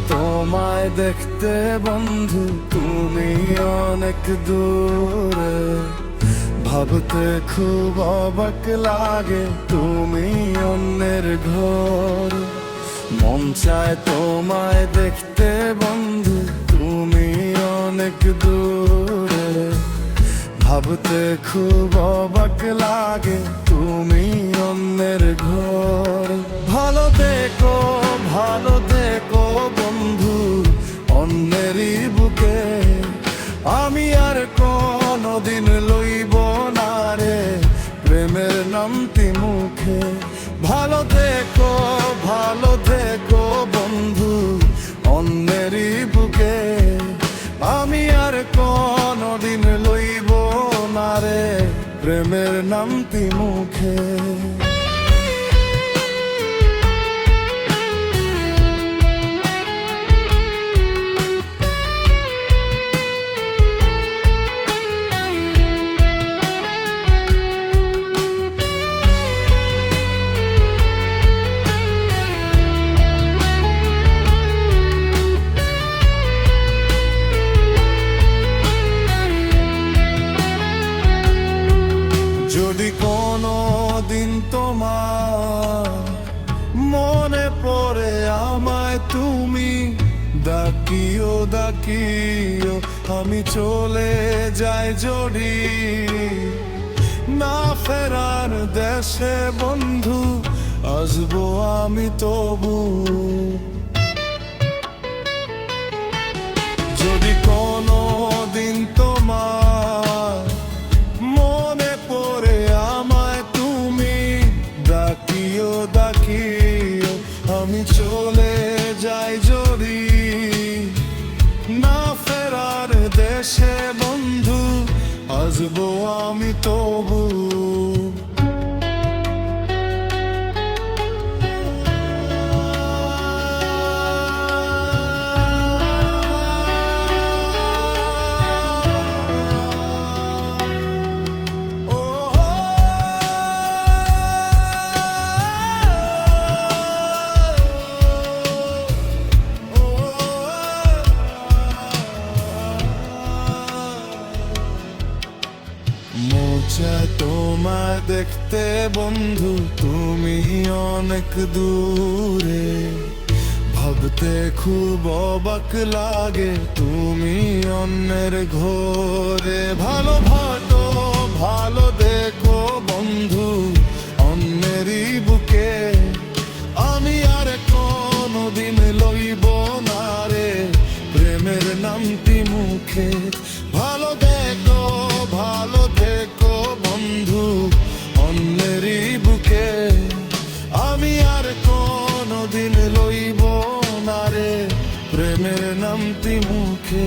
তোমায় দেখতে বন্ধু, তুমি অনেক দূরে। ভাবতে খুব অবাক লাগে, তুমি অন্যের ঘর। মন চায় তোমায় দেখতে বন্ধু, তুমি অনেক দূরে। ভাবতে খুব অবাক লাগে, তুমি অন্যের ঘর। ভালো দেখো বন্ধু অন্যেরই বুকে। আমি আর কোনদিন লইব না রে প্রেমের নামটি মুখে। ভালো দেখো বন্ধু অন্যেরই বুকে। আমি আর কোনদিন লইব না রে প্রেমের নামটি মুখে। যদি কোনো দিন তোমার মনে পড়ে আমায়, তুমি ডাকিও আমি চলে যাই যদি না ফেরার দেশে বন্ধু, আসবো আমি তবু। যদি কোনো দিন তোমার মনে পড়ে আমায়, তুমি ডাকিও আমি চলে যাই যদি না ফেরার দেশে বন্ধু, আসবো আমি তবু। তোমায় দেখতে বন্ধু, তুমি অনেক দূরে। ভাবতে খুব অবাক লাগে, তুমি অন্যের ঘরে। ভালো দেখো বন্ধু অন্যেরই বুকে। আমি আর কোনদিন লইব না রে প্রেমের নামটি মুখে। ভালো দেখো বন্ধু অন্যেরই বুকে। আমি আর কোনদিন লইব না রে প্রেমের নামটি মুখে।